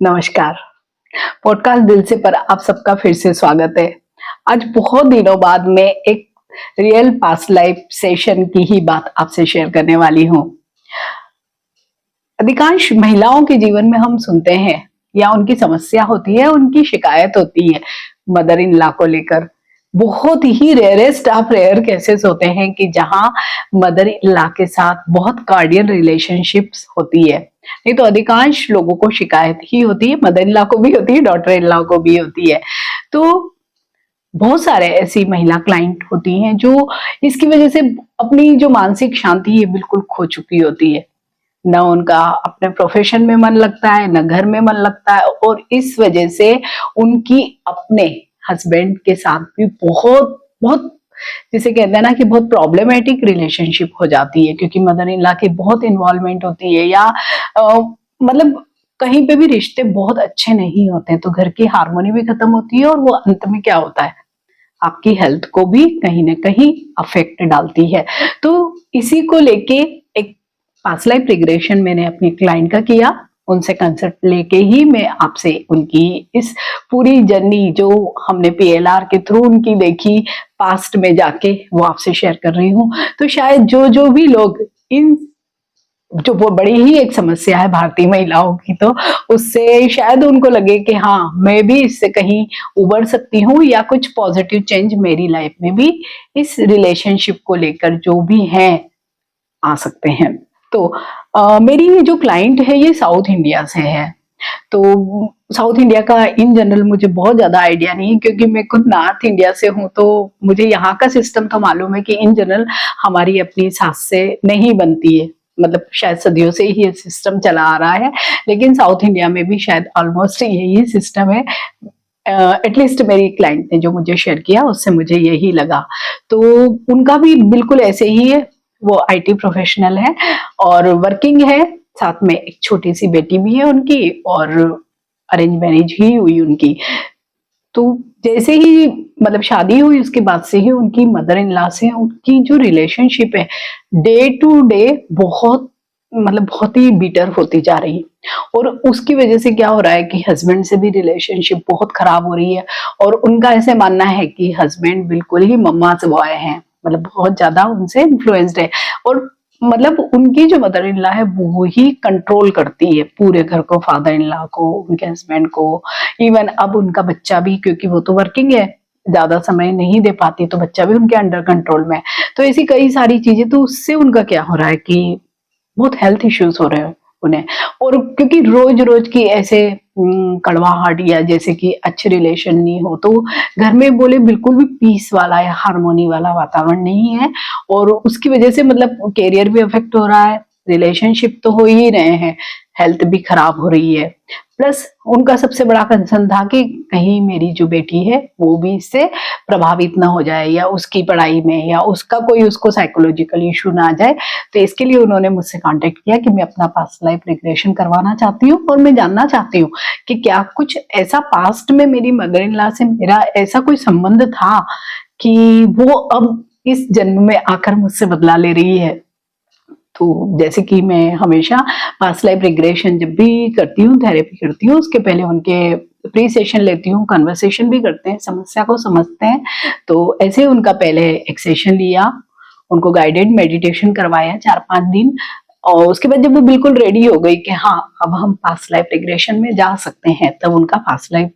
नमस्कार। पॉडकास्ट दिल से पर आप सबका फिर से स्वागत है। आज बहुत दिनों बाद मैं एक रियल पास्ट लाइफ सेशन की ही बात आपसे शेयर करने वाली हूँ। अधिकांश महिलाओं के जीवन में हम सुनते हैं या उनकी समस्या होती है, उनकी शिकायत होती है मदर इन लॉ को लेकर। बहुत ही रेयरेस्ट ऑफ रेयर केसेस होते हैं कि जहां मदर इन लॉ के साथ बहुत कार्डियल रिलेशनशिप्स होती है। नहीं तो अधिकांश लोगों को शिकायत ही होती है, मदर इन लॉ को भी होती है, डॉटर इन लॉ को भी होती है। तो बहुत सारे ऐसी महिला क्लाइंट होती हैं जो इसकी वजह से अपनी जो मानसिक शांति है बिल्कुल खो चुकी होती है। ना उनका अपने प्रोफेशन में मन लगता है, ना घर में मन लगता है, और इस वजह से उनकी अपने हस्बैंड के साथ भी बहुत बहुत जिसे कहते हैं ना कि बहुत प्रॉब्लमेटिक रिलेशनशिप हो जाती है, क्योंकि मदर इन लॉ की बहुत इन्वॉल्वमेंट होती है, या मतलब कहीं पे भी रिश्ते बहुत अच्छे नहीं होते, तो घर की हार्मोनी भी खत्म होती है, और वो अंत में क्या होता है, आपकी हेल्थ को भी कहीं ना कहीं अफेक्ट डालती है। तो इसी को लेके एक पास्ट लाइफ रिग्रेशन मैंने अपनी क्लाइंट का किया, उनसे कंसल्ट लेके ही मैं आपसे उनकी इस पूरी जर्नी जो हमने पीएलआर के थ्रू उनकी देखी पास्ट में जाके, वो आपसे शेयर कर रही हूँ। तो शायद जो जो भी लोग इन जो वो बड़ी ही एक समस्या है भारतीय महिलाओं की, तो उससे शायद उनको लगे कि हाँ, मैं भी इससे कहीं उबर सकती हूँ, या कुछ पॉजिटिव चेंज मेरी लाइफ में भी इस रिलेशनशिप को लेकर जो भी हैं आ सकते हैं। तो मेरी ये जो क्लाइंट है ये साउथ इंडिया से है। तो साउथ इंडिया का इन जनरल मुझे बहुत ज्यादा आइडिया नहीं है, क्योंकि मैं खुद नॉर्थ इंडिया से हूँ, तो मुझे यहाँ का सिस्टम तो मालूम है कि इन जनरल हमारी अपनी सास से नहीं बनती है, मतलब शायद सदियों से ही ये सिस्टम चला आ रहा है, लेकिन साउथ इंडिया में भी शायद ऑलमोस्ट यही सिस्टम है। एटलीस्ट मेरी क्लाइंट ने जो मुझे शेयर किया उससे मुझे यही लगा। तो उनका भी बिल्कुल ऐसे ही है, वो आईटी प्रोफेशनल है और वर्किंग है, साथ में एक छोटी सी बेटी भी है उनकी, और अरेंज मैरिज ही हुई उनकी। तो जैसे ही मतलब शादी हुई उसके बाद से ही उनकी मदर इन लॉ से उनकी जो रिलेशनशिप है डे टू डे बहुत मतलब बहुत ही बीटर होती जा रही है, और उसकी वजह से क्या हो रहा है कि हस्बैंड से भी रिलेशनशिप बहुत खराब हो रही है, और उनका ऐसे मानना है कि हस्बैंड बिल्कुल ही मम्मास बॉय हैं, मतलब बहुत ज्यादा उनसे इन्फ्लुएंस्ड है, और मतलब उनकी जो मदर इन लॉ है वो ही कंट्रोल करती है पूरे घर को, फादर इन लॉ को, उनके हस्बैंड को, इवन अब उनका बच्चा भी, क्योंकि वो तो वर्किंग है, ज्यादा समय नहीं दे पाती, तो बच्चा भी उनके अंडर कंट्रोल में है। तो ऐसी कई सारी चीजें, तो उससे उनका क्या हो रहा है कि बहुत हेल्थ इश्यूज हो रहे हैं उन्हें, और क्योंकि रोज रोज की ऐसे कड़वाहट या जैसे कि अच्छे रिलेशन नहीं हो, तो घर में बोले बिल्कुल भी पीस वाला या हार्मोनी वाला वातावरण नहीं है, और उसकी वजह से मतलब कैरियर भी अफेक्ट हो रहा है, रिलेशनशिप तो हो ही रहे हैं, हेल्थ भी खराब हो रही है। प्लस उनका सबसे बड़ा कंसर्न था कि कहीं मेरी जो बेटी है वो भी इससे प्रभावित ना हो जाए, या उसकी पढ़ाई में, या उसका कोई उसको साइकोलॉजिकल इशू ना आ जाए। तो इसके लिए उन्होंने मुझसे कांटेक्ट किया कि मैं अपना पास्ट लाइफ रिग्रेशन करवाना चाहती हूँ, और मैं जानना चाहती हूँ कि क्या कुछ ऐसा पास्ट में मेरी मदर इन लॉ से मेरा ऐसा कोई संबंध था कि वो अब इस जन्म में आकर मुझसे बदला ले रही है। तो जैसे कि मैं हमेशा पास्ट लाइफ रिग्रेशन जब भी करती हूँ, थेरेपी करती हूँ, उसके पहले उनके प्री सेशन लेती हूँ, कन्वर्सेशन भी करते हैं, समस्या को समझते हैं। तो ऐसे उनका पहले एक सेशन लिया, उनको गाइडेड मेडिटेशन करवाया 4-5 दिन, और उसके बाद जब वो बिल्कुल रेडी हो गई कि हाँ अब हम पास्ट लाइफ रिग्रेशन में जा सकते हैं, तब उनका पास्ट लाइफ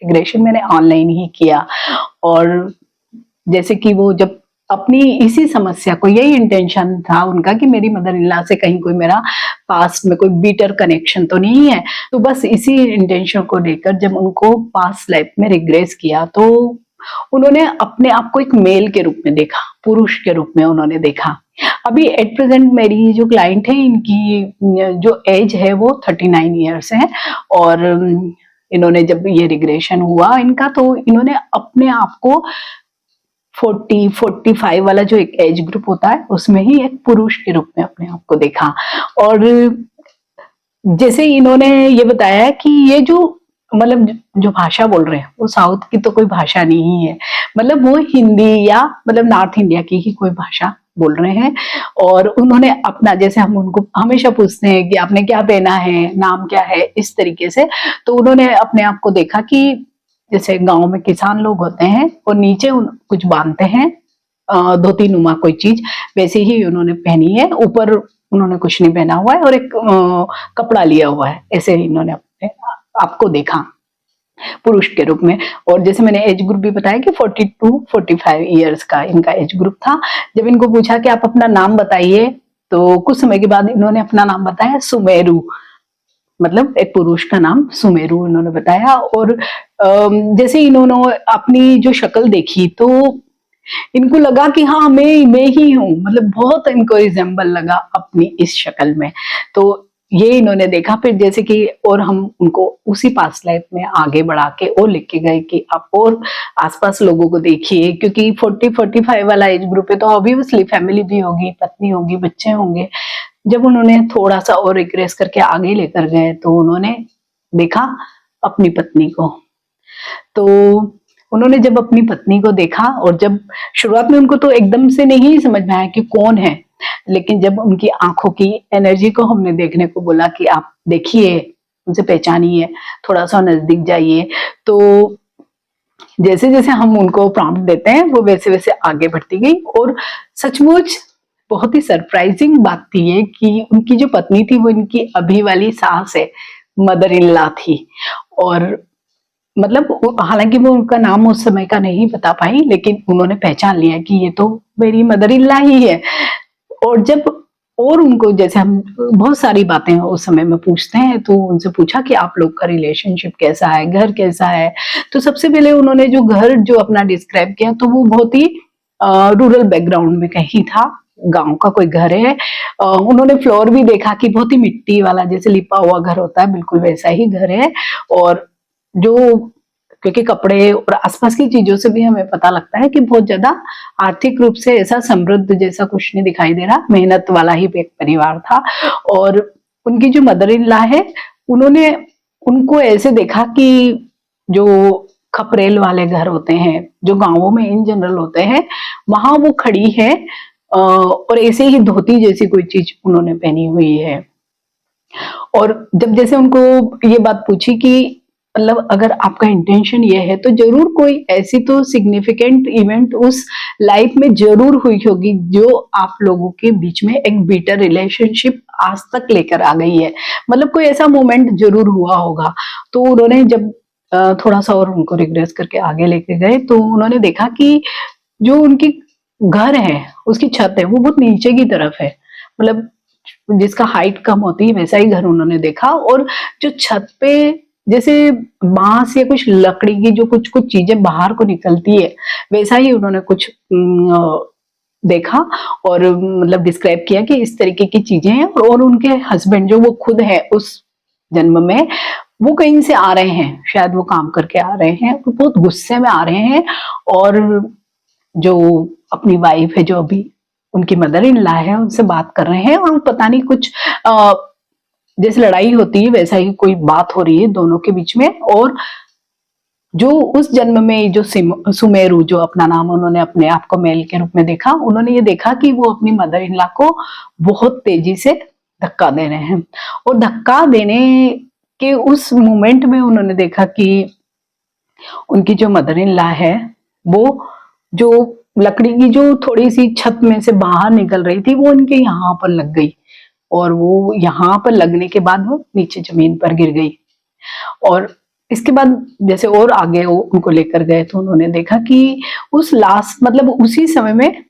रिग्रेशन मैंने ऑनलाइन ही किया। और जैसे कि वो जब अपनी इसी समस्या को, यही इंटेंशन था उनका कि मेरी मदर इन लॉ से कहीं कोई मेरा पास्ट में कोई बीटर कनेक्शन तो नहीं है, तो बस इसी इंटेंशन को लेकर जब उनको पास्ट लाइफ में रिग्रेस किया, तो उन्होंने अपने आप को एक मेल के रूप में देखा, पुरुष के रूप में उन्होंने देखा। अभी एट प्रेजेंट मेरी जो क्लाइंट है, इनकी जो एज है वो 39 ईयर्स है, और इन्होंने जब ये रिग्रेशन हुआ इनका, तो इन्होंने अपने आप को 40-45 वाला जो एक एज ग्रुप होता है उसमें ही एक पुरुष के रूप में अपने आप को देखा। और जैसे इन्होंने ये बताया कि ये जो मतलब जो भाषा बोल रहे हैं वो साउथ की तो कोई भाषा नहीं है, मतलब वो हिंदी या मतलब नॉर्थ इंडिया की ही कोई भाषा बोल रहे हैं। और उन्होंने अपना, जैसे हम उनको हमेशा पूछते हैं कि आपने क्या पहना है, नाम क्या है, इस तरीके से, तो उन्होंने अपने आप को देखा कि जैसे गांव में किसान लोग होते हैं और नीचे कुछ बांधते हैं, धोती नुमा कोई चीज, वैसे ही उन्होंने पहनी है। ऊपर उन्होंने कुछ नहीं पहना हुआ है और एक कपड़ा लिया हुआ है, ऐसे ही इन्होंने अपने आपको देखा पुरुष के रूप में। और जैसे मैंने एज ग्रुप भी बताया कि 42-45 इयर्स का इनका एज ग्रुप था। जब इनको पूछा कि आप अपना नाम बताइए, तो कुछ समय के बाद इन्होंने अपना नाम बताया सुमेरु, मतलब एक पुरुष का नाम सुमेरु इन्होंने बताया। और जैसे इन्होंने अपनी जो शक्ल देखी तो इनको लगा कि हाँ मैं ही हूँ, मतलब बहुत इनको रिजेंबल लगा अपनी इस शक्ल में। तो ये इन्होंने देखा। फिर जैसे कि और हम उनको उसी पास्ट लाइफ में आगे बढ़ा के और लिख के गए कि आप और आसपास लोगों को देखिए, क्योंकि 40-45 वाला एज ग्रुप है तो ऑब्वियसली फैमिली भी होगी, पत्नी होगी, बच्चे होंगे। जब उन्होंने थोड़ा सा और रिग्रेस करके आगे लेकर गए तो उन्होंने देखा अपनी पत्नी को। तो उन्होंने जब अपनी पत्नी को देखा, और जब शुरुआत में उनको तो एकदम से नहीं समझ में आया कि कौन है, लेकिन जब उनकी आंखों की एनर्जी को हमने देखने को बोला कि आप देखिए, उनसे पहचानिए, थोड़ा सा नजदीक जाइए, तो जैसे जैसे हम उनको प्रॉम्प्ट देते हैं वो वैसे वैसे आगे बढ़ती गई। और सचमुच बहुत ही सरप्राइजिंग बात थी ये कि उनकी जो पत्नी थी वो इनकी अभी वाली सास है, मदर इन लॉ थी। और मतलब हालांकि वो उनका नाम उस समय का नहीं बता पाई, लेकिन उन्होंने पहचान लिया कि ये तो मेरी मदर इन लॉ ही है। और जब और उनको, जैसे हम बहुत सारी बातें उस समय में पूछते हैं, तो उनसे पूछा कि आप लोग का रिलेशनशिप कैसा है, घर कैसा है। तो सबसे पहले उन्होंने जो घर जो अपना डिस्क्राइब किया तो वो बहुत ही रूरल बैकग्राउंड में कहीं था, गांव का कोई घर है। उन्होंने फ्लोर भी देखा कि बहुत ही मिट्टी वाला, जैसे लिपा हुआ घर होता है, बिल्कुल वैसा ही घर है। और जो, क्योंकि कपड़े और आसपास की चीजों से भी हमें पता लगता है कि बहुत ज्यादा आर्थिक रूप से ऐसा समृद्ध जैसा कुछ नहीं दिखाई दे रहा, मेहनत वाला ही एक परिवार था। और उनकी जो मदर इन लॉ है, उन्होंने उनको ऐसे देखा कि जो खपरेल वाले घर होते हैं जो गांवों में इन जनरल होते हैं, वहां वो खड़ी है और ऐसे ही धोती जैसी कोई चीज उन्होंने पहनी हुई है। और जब जैसे उनको ये बात पूछी कि मतलब अगर आपका इंटेंशन ये है तो जरूर कोई ऐसी तो सिग्निफिकेंट इवेंट उस लाइफ में जरूर हुई होगी जो आप लोगों के बीच में एक बीटर रिलेशनशिप आज तक लेकर आ गई है, मतलब कोई ऐसा मोमेंट जरूर हुआ होगा। तो उन्होंने जब थोड़ा सा और उनको रिग्रेस करके आगे लेके गए तो उन्होंने देखा कि जो उनकी घर है उसकी छत है वो बहुत नीचे की तरफ है, मतलब जिसका हाइट कम होती है वैसा ही घर उन्होंने देखा। और जो छत पे जैसे बांस या कुछ लकड़ी की जो कुछ कुछ चीजें बाहर को निकलती है, वैसा ही उन्होंने कुछ देखा। और मतलब डिस्क्राइब किया कि इस तरीके की चीजें हैं। और उनके हस्बैंड जो वो खुद है उस जन्म में, वो कहीं से आ रहे हैं, शायद वो काम करके आ रहे हैं, वो बहुत गुस्से में आ रहे हैं। और जो अपनी वाइफ है, जो अभी उनकी मदर इन लॉ है, उनसे बात कर रहे हैं। और पता नहीं कुछ जैसे लड़ाई होती है वैसा ही कोई बात हो रही है दोनों के बीच में। और जो उस जन्म में जो सुमेरु, जो अपना नाम उन्होंने अपने आप को मेल के रूप में देखा, उन्होंने ये देखा कि वो अपनी मदर इन लॉ को बहुत तेजी से धक्का दे रहे हैं। और धक्का देने के उस मोमेंट में उन्होंने देखा कि उनकी जो मदर इन लॉ है वो जो लकड़ी की जो थोड़ी सी छत में से बाहर निकल रही थी वो उनके यहाँ पर लग गई। और वो यहाँ पर लगने के बाद वो नीचे जमीन पर गिर गई। और इसके बाद जैसे और आगे वो उनको लेकर गए तो उन्होंने देखा कि उस लास्ट, मतलब उसी समय में,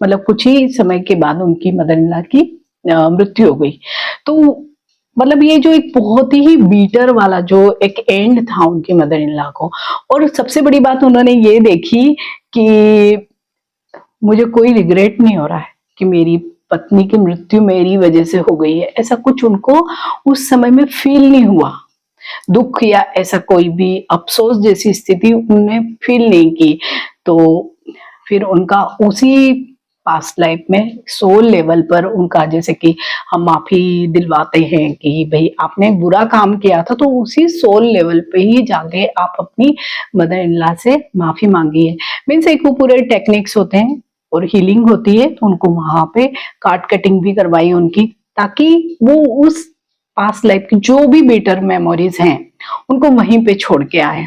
मतलब कुछ ही समय के बाद उनकी मदर इन लॉ की मृत्यु हो गई। तो मतलब ये जो एक बहुत ही बीटर वाला जो एक एंड था उनकी मदर इन लॉ को। और सबसे बड़ी बात उन्होंने ये देखी कि मुझे कोई रिग्रेट नहीं हो रहा है कि मेरी पत्नी की मृत्यु मेरी वजह से हो गई है, ऐसा कुछ उनको उस समय में फील नहीं हुआ। दुख या ऐसा कोई भी अफसोस जैसी स्थिति उन्होंने फील नहीं की। तो फिर उनका उसी पास्ट लाइफ में सोल लेवल पर उनका, जैसे कि हम माफी दिलवाते हैं कि भाई आपने बुरा काम किया था, तो उसी सोल लेवल पे ही जाके आप अपनी मदर इन लॉ से माफी मांगिए। मीन्स एक वो पूरे टेक्निक्स होते हैं और हीलिंग होती है तो उनको वहां पे कार्ड कटिंग भी करवाई उनकी, ताकि वो उस पास्ट लाइफ की जो भी बेटर मेमोरीज हैं उनको वहीं पे छोड़ के आए।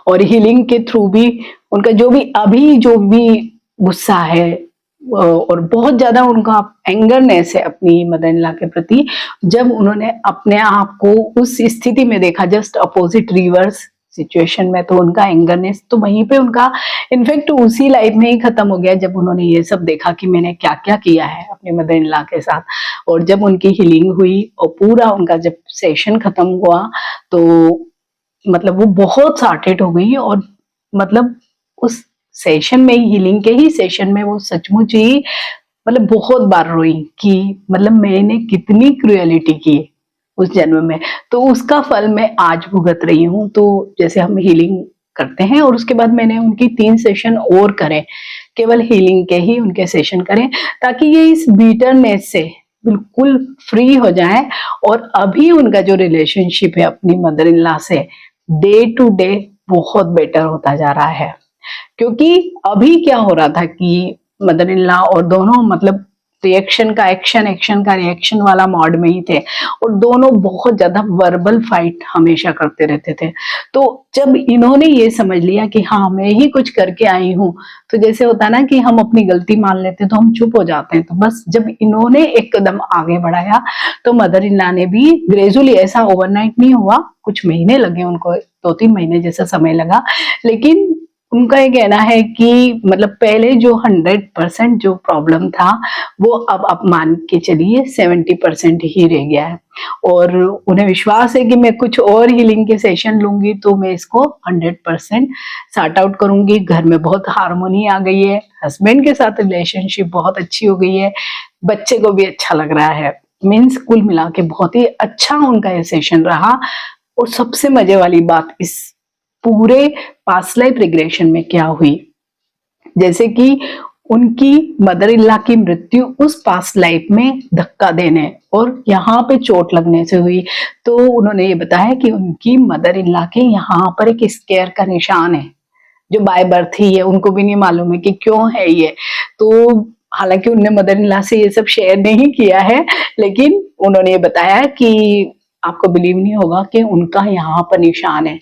और हीलिंग के थ्रू भी उनका जो भी गुस्सा है और बहुत ज्यादा उनका एंगरनेस है अपनी मदर इन लॉ के प्रति, जब उन्होंने अपने आप को उस स्थिति में देखा, जस्ट अपोजिट रिवर्स सिचुएशन में, तो उनका एंगरनेस तो वहीं पे उनका इनफेक्ट उसी लाइफ में ही खत्म हो गया, जब उन्होंने ये सब देखा कि मैंने क्या क्या किया है अपनी मदर इन लॉ के साथ। और जब उनकी हीलिंग हुई और पूरा उनका जब सेशन खत्म हुआ तो मतलब वो बहुत सॉर्टेड हो गई, और मतलब उस सेशन में, हीलिंग के ही सेशन में, वो सचमुच ही मतलब बहुत बार रोई कि मतलब मैंने कितनी क्रुएलिटी की उस जन्म में, तो उसका फल मैं आज भुगत रही हूँ। तो जैसे हम हीलिंग करते हैं और उसके बाद मैंने उनकी 3 सेशन और करें, केवल हीलिंग के ही उनके सेशन करें, ताकि ये इस बीटरनेस से बिल्कुल फ्री हो जाए और अभी उनका जो रिलेशनशिप है अपनी मदर इन लॉ से डे टू डे बहुत बेटर होता जा रहा है। क्योंकि अभी क्या हो रहा था कि मदर इन लॉ और दोनों मतलब रिएक्शन का एक्शन, एक्शन का रिएक्शन वाला मोड में ही थे, और दोनों बहुत ज्यादा वर्बल फाइट हमेशा करते रहते थे। तो जब इन्होंने ये समझ लिया कि हाँ मैं ही कुछ करके आई हूँ, तो जैसे होता है ना कि हम अपनी गलती मान लेते हैं तो हम चुप हो जाते हैं, तो बस जब इन्होंने एक कदम आगे बढ़ाया तो मदर इन लॉ ने भी ग्रेजुअली, ऐसा ओवरनाइट नहीं हुआ, कुछ महीने लगे उनको, 2-3 महीने जैसा समय लगा, लेकिन उनका ये कहना है कि मतलब पहले जो 100% जो प्रॉब्लम था वो अब आप मान के चलिए 70% ही रह गया है। और उन्हें विश्वास है कि मैं कुछ और हीलिंग के सेशन लूंगी तो मैं इसको 100% सॉर्ट आउट करूंगी। घर में बहुत हार्मोनी आ गई है, हस्बैंड के साथ रिलेशनशिप बहुत अच्छी हो गई है, बच्चे को भी अच्छा लग रहा है। मीन्स कुल मिला के बहुत ही अच्छा उनका ये सेशन रहा। और सबसे मजे वाली बात इस पूरे पास्ट लाइफ रिग्रेशन में क्या हुई, जैसे कि उनकी मदर इन लॉ की मृत्यु उस पास्ट लाइफ में धक्का देने और यहाँ पे चोट लगने से हुई। तो उन्होंने ये बताया कि उनकी मदर इन लॉ के यहाँ पर एक स्केयर का निशान है, जो बाय बर्थ ही है, उनको भी नहीं मालूम है कि क्यों है ये। तो हालांकि उनने मदर इन लॉ से ये सब शेयर नहीं किया है, लेकिन उन्होंने ये बताया कि आपको बिलीव नहीं होगा कि उनका यहाँ पर निशान है।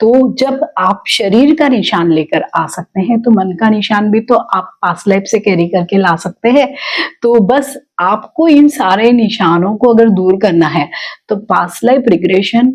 तो जब आप शरीर का निशान लेकर आ सकते हैं तो मन का निशान भी तो आप पास्ट लाइफ से कैरी करके ला सकते हैं। तो बस आपको इन सारे निशानों को अगर दूर करना है तो पास्ट लाइफ रिग्रेशन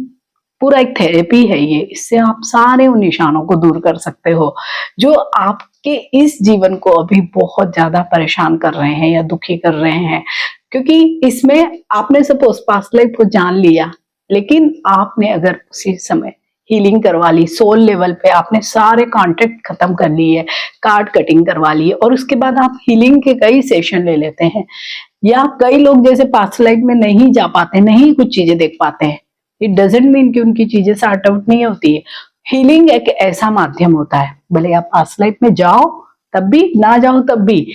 पूरा एक थेरेपी है ये, इससे आप सारे उन निशानों को दूर कर सकते हो जो आपके इस जीवन को अभी बहुत ज्यादा परेशान कर रहे हैं या दुखी कर रहे हैं। क्योंकि इसमें आपने सपोज पास्ट लाइफ को जान लिया, लेकिन आपने अगर उसी समय हीलिंग करवा ली, सोल लेवल पे आपने सारे कॉन्ट्रैक्ट खत्म कर लिए, कार्ड कटिंग करवा ली, और उसके बाद आप हीलिंग के कई सेशन ले लेते हैं, या कई लोग जैसे पास्ट लाइफ में नहीं जा पाते, नहीं कुछ चीजें देख पाते हैं, इट डजेंट मीन कि उनकी चीजें सॉर्ट आउट नहीं होती है। हीलिंग एक ऐसा माध्यम होता है, भले आप पास्ट लाइफ में जाओ तब भी, ना जाओ तब भी,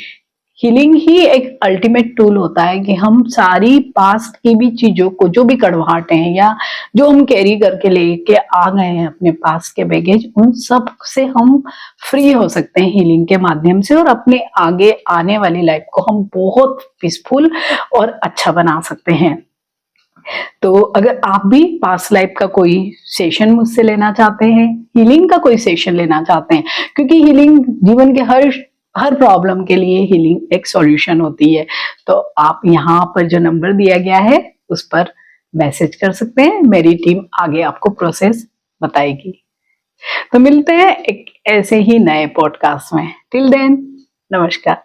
हीलिंग ही एक अल्टीमेट टूल होता है कि हम सारी पास्ट की भी चीजों को, जो भी कड़वाहट हैं या जो हम कैरी करके लेके आ गए हैं अपने पास्ट के बैगेज, उन सब से हम फ्री हो सकते हैं हीलिंग के माध्यम से, और अपने आगे आने वाली लाइफ को हम बहुत पीसफुल और अच्छा बना सकते हैं। तो अगर आप भी पास्ट लाइफ का कोई सेशन मुझसे लेना चाहते हैं, हीलिंग का कोई सेशन लेना चाहते हैं, क्योंकि हीलिंग जीवन के हर प्रॉब्लम के लिए हीलिंग एक सॉल्यूशन होती है, तो आप यहाँ पर जो नंबर दिया गया है उस पर मैसेज कर सकते हैं, मेरी टीम आगे आपको प्रोसेस बताएगी। तो मिलते हैं एक ऐसे ही नए पॉडकास्ट में। टिल देन, नमस्कार।